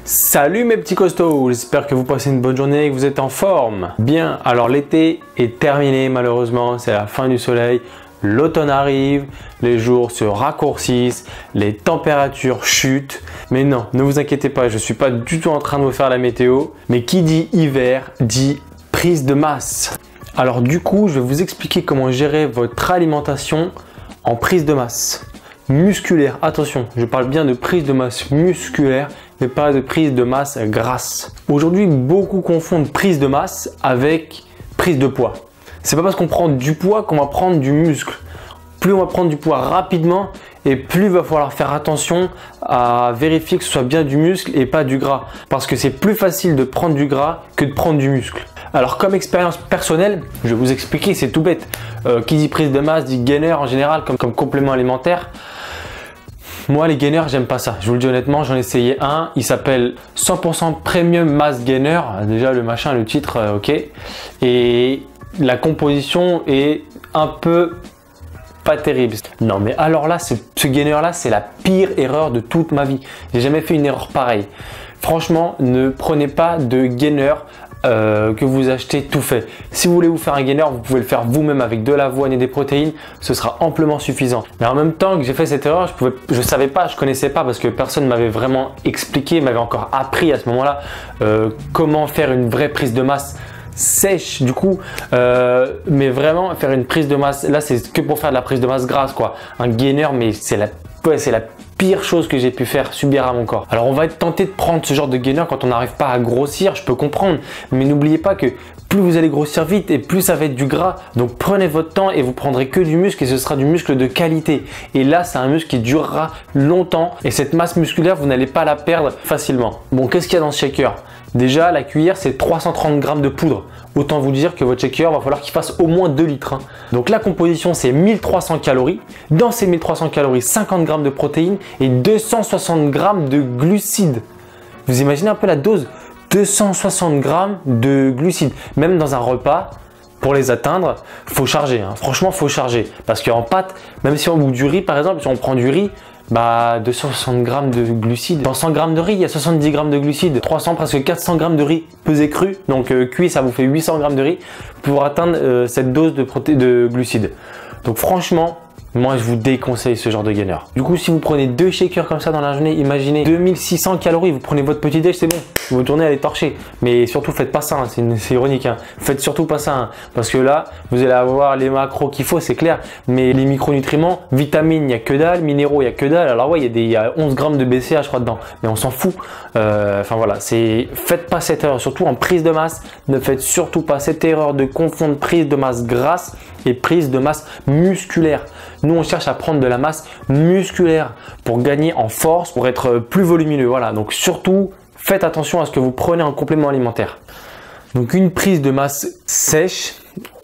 Salut mes petits costauds, j'espère que vous passez une bonne journée et que vous êtes en forme. Bien, alors l'été est terminé malheureusement, c'est la fin du soleil, l'automne arrive, les jours se raccourcissent, les températures chutent. Mais non, ne vous inquiétez pas, je ne suis pas du tout en train de vous faire la météo. Mais qui dit hiver dit prise de masse. Alors du coup, je vais vous expliquer comment gérer votre alimentation en prise de masse musculaire. Attention, je parle bien de prise de masse musculaire, mais pas de prise de masse grasse. Aujourd'hui, beaucoup confondent prise de masse avec prise de poids. C'est pas parce qu'on prend du poids qu'on va prendre du muscle. Plus on va prendre du poids rapidement et plus il va falloir faire attention à vérifier que ce soit bien du muscle et pas du gras. Parce que c'est plus facile de prendre du gras que de prendre du muscle. Alors comme expérience personnelle, je vais vous expliquer, c'est tout bête. Qui dit prise de masse dit gainer en général comme complément alimentaire. Moi les gainers, j'aime pas ça. Je vous le dis honnêtement, j'en ai essayé un. Il s'appelle 100% Premium Mass Gainer. Déjà le machin, le titre, ok. Et la composition est un peu pas terrible. Non mais alors là, ce gainer là, c'est la pire erreur de toute ma vie. J'ai jamais fait une erreur pareille. Franchement, ne prenez pas de gainer que vous achetez tout fait. Si vous voulez vous faire un gainer, vous pouvez le faire vous-même avec de l'avoine et des protéines, ce sera amplement suffisant. Mais en même temps que j'ai fait cette erreur, je savais pas, je connaissais pas parce que personne m'avait vraiment expliqué, m'avait encore appris à ce moment-là comment faire une vraie prise de masse sèche du coup, mais vraiment faire une prise de masse, là c'est que pour faire de la prise de masse grasse quoi. Un gainer, mais c'est la pire chose que j'ai pu faire subir à mon corps. Alors on va être tenté de prendre ce genre de gainer quand on n'arrive pas à grossir, je peux comprendre, mais n'oubliez pas que plus vous allez grossir vite et plus ça va être du gras. Donc prenez votre temps et vous prendrez que du muscle et ce sera du muscle de qualité. Et là c'est un muscle qui durera longtemps et cette masse musculaire vous n'allez pas la perdre facilement. Bon, qu'est-ce qu'il y a dans ce shaker? Déjà la cuillère c'est 330 g de poudre. Autant vous dire que votre shaker va falloir qu'il fasse au moins 2 litres. Donc la composition c'est 1300 calories. Dans ces 1300 calories, 50 g de protéines et 260 g de glucides. Vous imaginez un peu la dose? 260 g de glucides. Même dans un repas, pour les atteindre, faut charger. Franchement, faut charger. Parce qu'en pâte, même si on bout du riz par exemple, si on prend du riz, 260 g de glucides. Dans 100 g de riz, il y a 70 g de glucides. 300, presque 400 g de riz pesé cru. Donc cuit, ça vous fait 800 g de riz pour atteindre cette dose de glucides. Donc franchement, moi je vous déconseille ce genre de gainer. Du coup, si vous prenez 2 shakers comme ça dans la journée, imaginez 2600 calories, vous prenez votre petit déj, c'est bon. Votre journée elle est torchée. Mais surtout faites pas ça, c'est ironique. Faites surtout pas ça, parce que là, vous allez avoir les macros qu'il faut, c'est clair. Mais les micronutriments, vitamines, il n'y a que dalle, minéraux, il n'y a que dalle. Alors ouais, il y a 11 grammes de BCA je crois dedans, mais on s'en fout. Enfin voilà, faites pas cette erreur, surtout en prise de masse. Ne faites surtout pas cette erreur de confondre prise de masse grasse et prise de masse musculaire. Nous, on cherche à prendre de la masse musculaire pour gagner en force, pour être plus volumineux. Voilà, donc surtout, faites attention à ce que vous prenez en complément alimentaire. Donc une prise de masse sèche,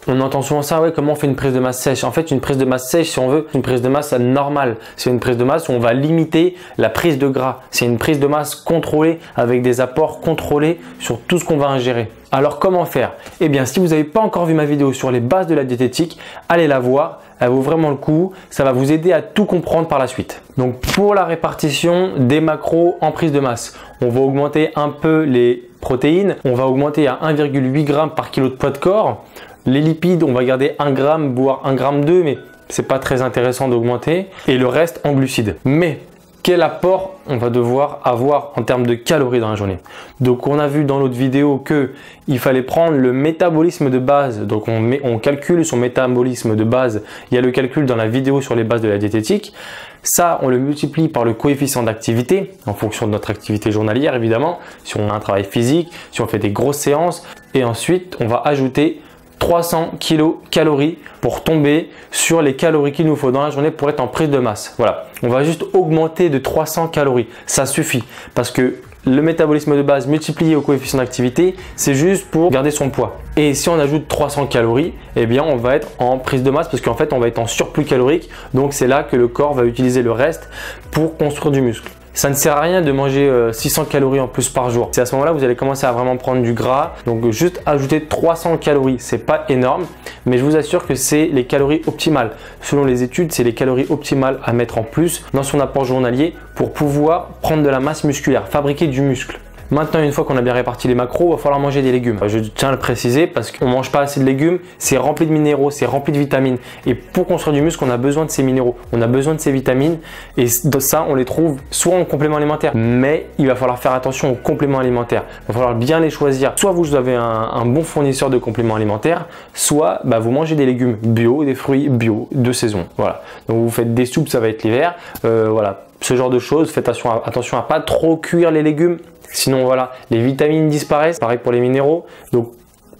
on entend souvent ça, ouais, comment on fait une prise de masse sèche? En fait, une prise de masse sèche, si on veut, une prise de masse normale. C'est une prise de masse où on va limiter la prise de gras. C'est une prise de masse contrôlée avec des apports contrôlés sur tout ce qu'on va ingérer. Alors comment faire? Eh bien, si vous n'avez pas encore vu ma vidéo sur les bases de la diététique, allez la voir. Elle vaut vraiment le coup. Ça va vous aider à tout comprendre par la suite. Donc pour la répartition des macros en prise de masse, on va augmenter un peu les protéines. On va augmenter à 1,8 g par kilo de poids de corps. Les lipides, on va garder 1 g, voire 1,2 g, mais c'est pas très intéressant d'augmenter. Et le reste en glucides. Mais quel apport on va devoir avoir en termes de calories dans la journée? Donc on a vu dans l'autre vidéo que il fallait prendre le métabolisme de base. Donc on calcule son métabolisme de base. Il y a le calcul dans la vidéo sur les bases de la diététique. Ça, on le multiplie par le coefficient d'activité en fonction de notre activité journalière évidemment. Si on a un travail physique, si on fait des grosses séances. Et ensuite, on va ajouter 300 kilocalories pour tomber sur les calories qu'il nous faut dans la journée pour être en prise de masse. Voilà, on va juste augmenter de 300 calories. Ça suffit parce que le métabolisme de base multiplié au coefficient d'activité, c'est juste pour garder son poids. Et si on ajoute 300 calories, eh bien on va être en prise de masse parce qu'en fait on va être en surplus calorique. Donc c'est là que le corps va utiliser le reste pour construire du muscle. Ça ne sert à rien de manger 600 calories en plus par jour. C'est à ce moment-là vous allez commencer à vraiment prendre du gras. Donc juste ajouter 300 calories, c'est pas énorme, mais je vous assure que c'est les calories optimales. Selon les études, c'est les calories optimales à mettre en plus dans son apport journalier pour pouvoir prendre de la masse musculaire, fabriquer du muscle. Maintenant, une fois qu'on a bien réparti les macros, il va falloir manger des légumes. Je tiens à le préciser parce qu'on ne mange pas assez de légumes, c'est rempli de minéraux, c'est rempli de vitamines. Et pour construire du muscle, on a besoin de ces minéraux, on a besoin de ces vitamines. Et ça, on les trouve soit en complément alimentaire, mais il va falloir faire attention aux compléments alimentaires. Il va falloir bien les choisir. Soit vous avez un bon fournisseur de compléments alimentaires, soit vous mangez des légumes bio, des fruits bio de saison. Voilà. Donc vous faites des soupes, ça va être l'hiver. Voilà. Ce genre de choses, faites attention à pas trop cuire les légumes, sinon voilà, les vitamines disparaissent, pareil pour les minéraux, donc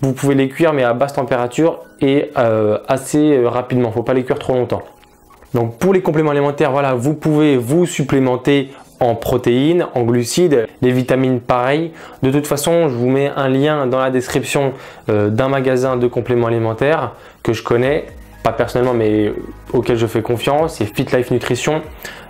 vous pouvez les cuire mais à basse température et assez rapidement, il ne faut pas les cuire trop longtemps. Donc pour les compléments alimentaires, voilà, vous pouvez vous supplémenter en protéines, en glucides, les vitamines pareil. De toute façon, je vous mets un lien dans la description d'un magasin de compléments alimentaires que je connais, pas personnellement mais auquel je fais confiance, c'est Fit Life Nutrition.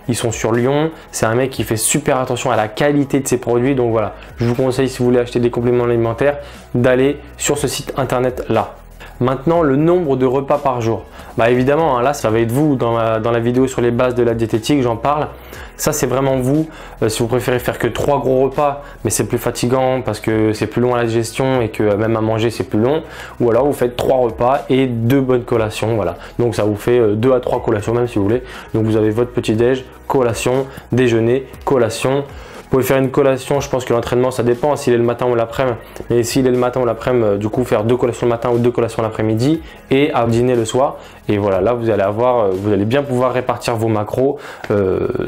Ils sont sur Lyon, c'est un mec qui fait super attention à la qualité de ses produits, donc voilà, je vous conseille si vous voulez acheter des compléments alimentaires d'aller sur ce site internet là. Maintenant, le nombre de repas par jour. Évidemment, là, ça va être vous dans la vidéo sur les bases de la diététique, j'en parle. Ça, c'est vraiment vous. Si vous préférez faire que 3 gros repas, mais c'est plus fatigant parce que c'est plus long à la digestion et que même à manger, c'est plus long. Ou alors, vous faites 3 repas et 2 bonnes collations. Voilà. Donc, ça vous fait 2 à 3 collations même si vous voulez. Donc, vous avez votre petit-déj, collation, déjeuner, collation. Vous pouvez faire une collation, je pense que l'entraînement ça dépend s'il est le matin ou l'après-midi. Mais s'il est le matin ou l'après-midi, du coup faire 2 collations le matin ou 2 collations l'après-midi et à dîner le soir. Et voilà, là vous allez bien pouvoir répartir vos macros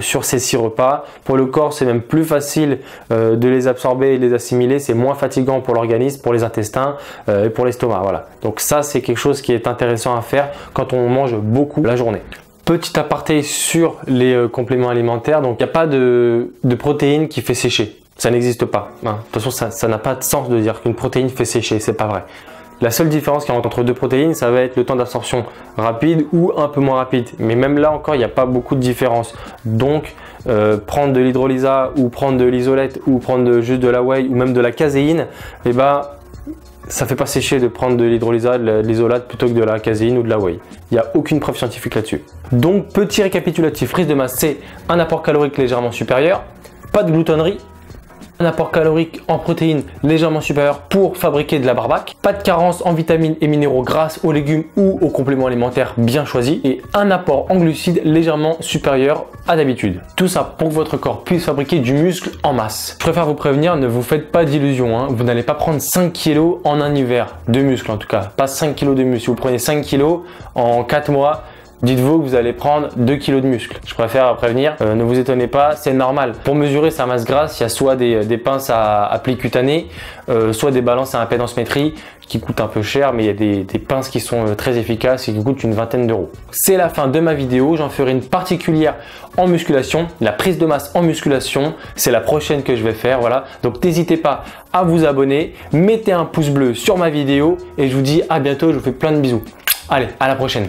sur ces 6 repas. Pour le corps, c'est même plus facile de les absorber et de les assimiler. C'est moins fatigant pour l'organisme, pour les intestins et pour l'estomac. Voilà. Donc ça, c'est quelque chose qui est intéressant à faire quand on mange beaucoup la journée. Petit aparté sur les compléments alimentaires, donc il n'y a pas de protéine qui fait sécher, ça n'existe pas. De toute façon, ça n'a pas de sens de dire qu'une protéine fait sécher, c'est pas vrai. La seule différence qu'il y a entre 2 protéines, ça va être le temps d'absorption rapide ou un peu moins rapide. Mais même là encore, il n'y a pas beaucoup de différence. Donc, prendre de l'hydrolysa ou prendre de l'isolette ou prendre juste de la whey ou même de la caséine, ça fait pas sécher de prendre de l'hydrolysa, de l'isolate plutôt que de la caséine ou de la whey. Il n'y a aucune preuve scientifique là-dessus. Donc, petit récapitulatif, prise de masse, c'est un apport calorique légèrement supérieur, pas de gloutonnerie, un apport calorique en protéines légèrement supérieur pour fabriquer de la barbaque, pas de carence en vitamines et minéraux grâce aux légumes ou aux compléments alimentaires bien choisis et un apport en glucides légèrement supérieur à d'habitude. Tout ça pour que votre corps puisse fabriquer du muscle en masse. Je préfère vous prévenir, ne vous faites pas d'illusions, vous n'allez pas prendre 5 kg en un hiver de muscle en tout cas, pas 5 kg de muscle. Si vous prenez 5 kg en 4 mois, dites-vous que vous allez prendre 2 kg de muscle. Je préfère prévenir, ne vous étonnez pas, c'est normal. Pour mesurer sa masse grasse, il y a soit des pinces à pli cutané, soit des balances à impédance-métrie qui coûtent un peu cher, mais il y a des pinces qui sont très efficaces et qui coûtent une vingtaine d'euros. C'est la fin de ma vidéo, j'en ferai une particulière en musculation, la prise de masse en musculation, c'est la prochaine que je vais faire, voilà. Donc n'hésitez pas à vous abonner, mettez un pouce bleu sur ma vidéo et je vous dis à bientôt, je vous fais plein de bisous. Allez, à la prochaine.